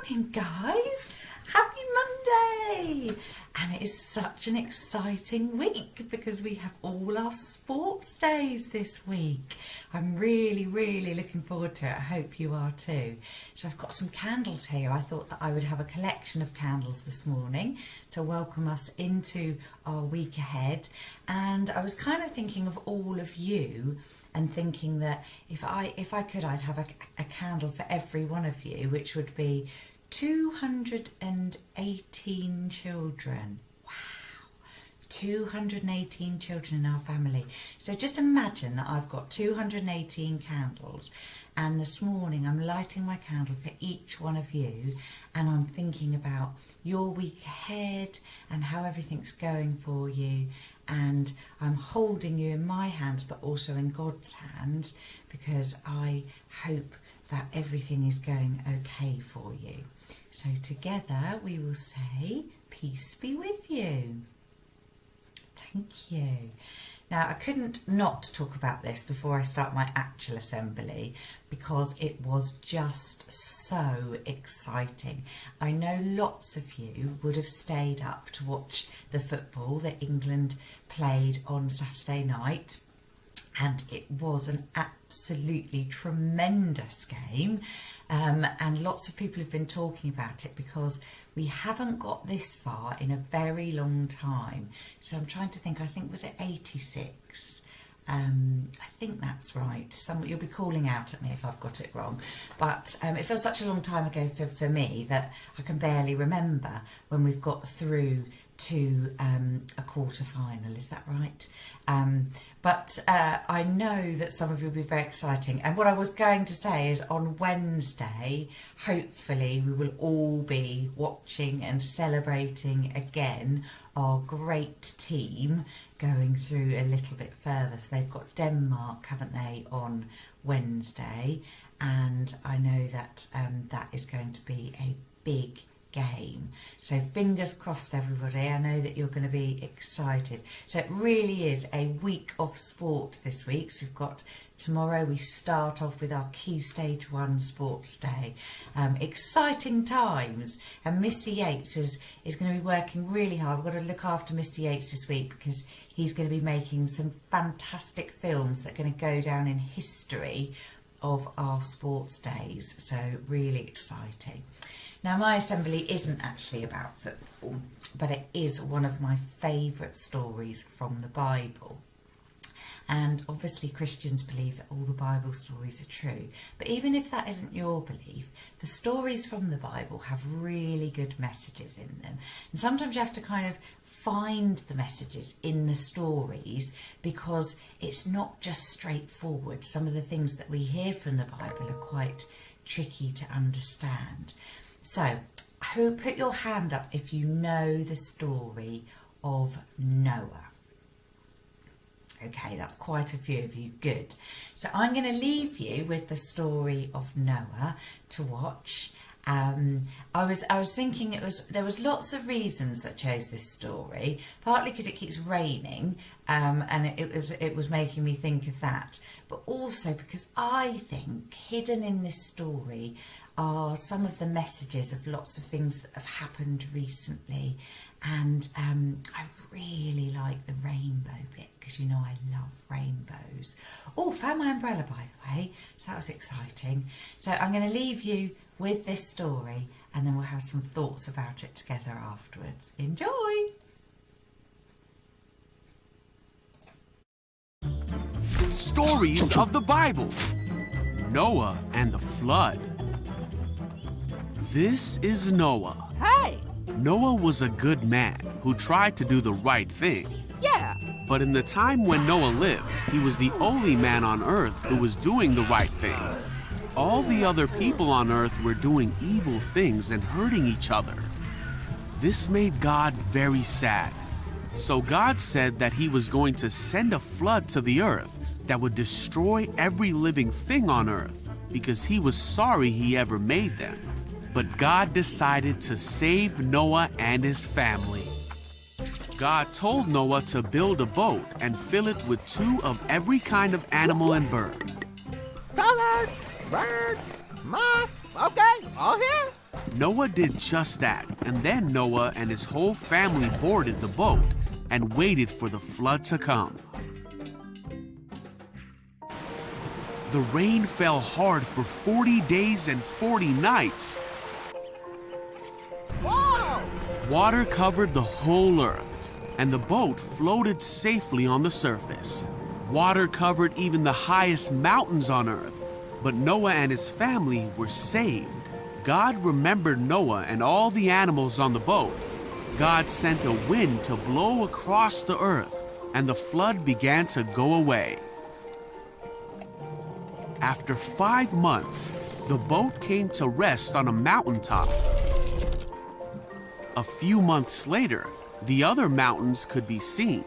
morning, guys. Happy Monday. And it is such an exciting week because we have all our sports days this week. I'm really looking forward to it. I hope you are too. So I've got some candles here. I thought that I would have a collection of candles this morning to welcome us into our week ahead. And I was kind of thinking of all of you and thinking that if I could, I'd have a candle for every one of you, which would be 218 children. Wow, 218 children in our family. So just imagine that I've got 218 candles, and this morning I'm lighting my candle for each one of you, and I'm thinking about your week ahead and how everything's going for you. And I'm holding you in my hands, but also in God's hands, because I hope that everything is going okay for you. So together we will say, peace be with you. Thank you. Now, I couldn't not talk about this before I start my actual assembly because it was just so exciting. I know lots of you would have stayed up to watch the football that England played on Saturday night, and it was an absolutely tremendous game. And lots of people have been talking about it because we haven't got this far in a very long time. So I'm trying to think, I think, was it 86? I think that's right. You'll be calling out at me if I've got it wrong. But it feels such a long time ago for me that I can barely remember when we've got through to a quarter final. Is that right? But I know that some of you will be very exciting. And what I was going to say is on Wednesday, hopefully we will all be watching and celebrating again our great team going through a little bit further. So they've got Denmark, haven't they, on Wednesday. And I know that that is going to be a big game. So fingers crossed, everybody. I know that you're going to be excited. So it really is a week of sport this week. So we've got tomorrow, we start off with our Key Stage 1 Sports Day. Exciting times. And Mr. Yates is going to be working really hard. We've got to look after Mr. Yates this week because he's going to be making some fantastic films that are going to go down in history of our sports days. So really exciting. Now, my assembly isn't actually about football, but it is one of my favourite stories from the Bible. And obviously Christians believe that all the Bible stories are true. But even if that isn't your belief, the stories from the Bible have really good messages in them. And sometimes you have to kind of find the messages in the stories because it's not just straightforward. Some of the things that we hear from the Bible are quite tricky to understand. So, put your hand up if you know the story of Noah. Okay, that's quite a few of you. Good. So I'm going to leave you with the story of Noah to watch. I was thinking there was lots of reasons that chose this story, partly because it keeps raining, and it was making me think of that, but also because I think hidden in this story are some of the messages of lots of things that have happened recently, and I really like the rainbow bit because you know I love rainbows. Oh, found my umbrella, by the way, so that was exciting. So I'm going to leave you with this story and then we'll have some thoughts about it together afterwards. Enjoy! Stories of the Bible. Noah and the Flood. This is Noah. Hey! Noah was a good man who tried to do the right thing. Yeah! But in the time when Noah lived, he was the only man on earth who was doing the right thing. All the other people on earth were doing evil things and hurting each other. This made God very sad. So God said that he was going to send a flood to the earth that would destroy every living thing on earth because he was sorry he ever made them. But God decided to save Noah and his family. God told Noah to build a boat and fill it with 2 of every kind of animal and bird. Colors, birds, moss, okay, all here. Noah did just that, and then Noah and his whole family boarded the boat and waited for the flood to come. The rain fell hard for 40 days and 40 nights. Whoa! Water covered the whole earth, and the boat floated safely on the surface. Water covered even the highest mountains on earth, but Noah and his family were saved. God remembered Noah and all the animals on the boat. God sent a wind to blow across the earth, and the flood began to go away. After 5 months, the boat came to rest on a mountaintop. A few months later, the other mountains could be seen.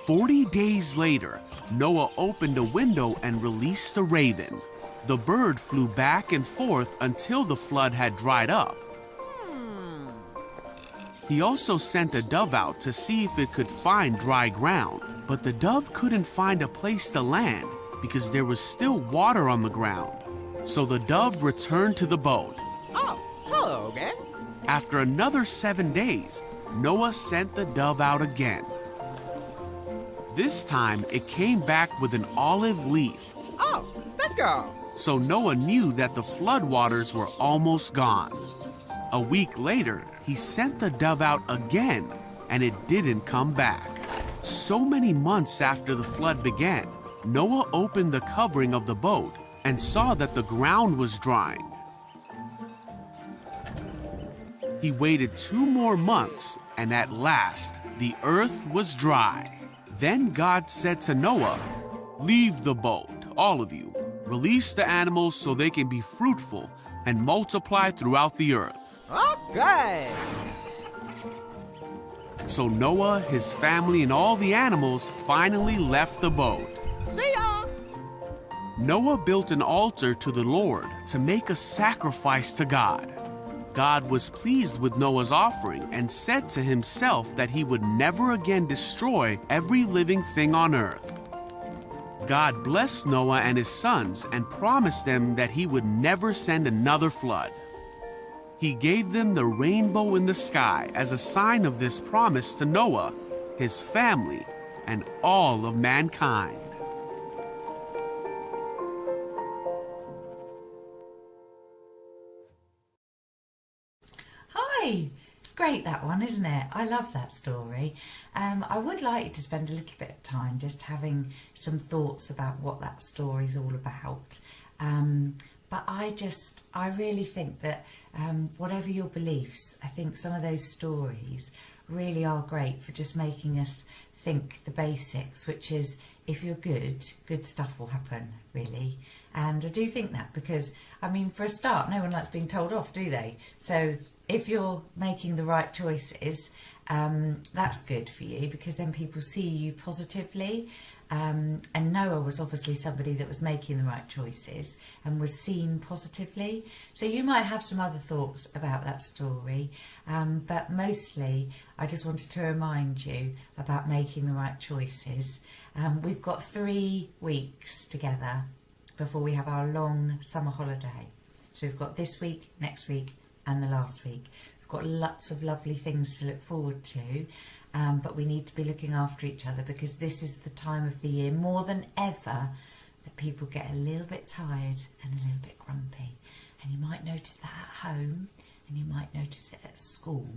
40 days later, Noah opened a window and released a raven. The bird flew back and forth until the flood had dried up. He also sent a dove out to see if it could find dry ground, but the dove couldn't find a place to land because there was still water on the ground. So the dove returned to the boat. Oh, hello again. After another 7 days, Noah sent the dove out again. This time, it came back with an olive leaf. Oh, bingo. So Noah knew that the floodwaters were almost gone. A week later, he sent the dove out again, and it didn't come back. So many months after the flood began, Noah opened the covering of the boat and saw that the ground was drying. He waited 2 more months, and at last, the earth was dry. Then God said to Noah, "Leave the boat, all of you. Release the animals so they can be fruitful and multiply throughout the earth." Okay. So Noah, his family, and all the animals finally left the boat. See ya. Noah built an altar to the Lord to make a sacrifice to God. God was pleased with Noah's offering and said to himself that he would never again destroy every living thing on earth. God blessed Noah and his sons and promised them that he would never send another flood. He gave them the rainbow in the sky as a sign of this promise to Noah, his family, and all of mankind. Hi! It's great, that one, isn't it? I love that story. I would like you to spend a little bit of time just having some thoughts about what that story's all about. But I really think that whatever your beliefs, I think some of those stories really are great for just making us think the basics, which is if you're good stuff will happen, really. And I do think that because, I mean, for a start, no one likes being told off, do they? So if you're making the right choices, that's good for you because then people see you positively. And Noah was obviously somebody that was making the right choices and was seen positively. So you might have some other thoughts about that story, but mostly I just wanted to remind you about making the right choices. We've got 3 weeks together before we have our long summer holiday. So we've got this week, next week and the last week. We've got lots of lovely things to look forward to. But we need to be looking after each other because this is the time of the year more than ever that people get a little bit tired and a little bit grumpy. And you might notice that at home and you might notice it at school.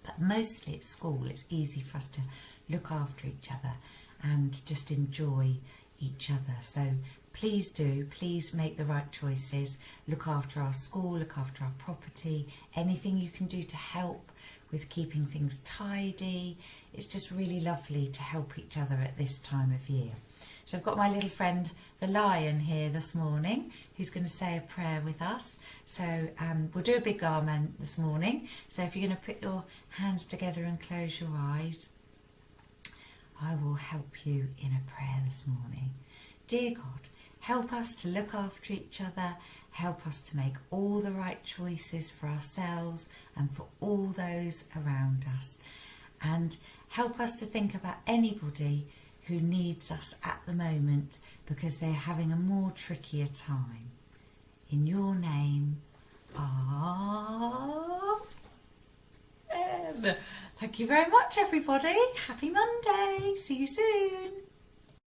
But mostly at school it's easy for us to look after each other and just enjoy each other. So please make the right choices. Look after our school, look after our property, anything you can do to help with keeping things tidy. It's just really lovely to help each other at this time of year. So I've got my little friend the lion here this morning who's going to say a prayer with us. So we'll do a big amen this morning. So if you're going to put your hands together and close your eyes, I will help you in a prayer this morning. Dear God, help us to look after each other. Help us to make all the right choices for ourselves and for all those around us. And help us to think about anybody who needs us at the moment because they're having a more trickier time. In your name, Amen. Thank you very much, everybody. Happy Monday. See you soon.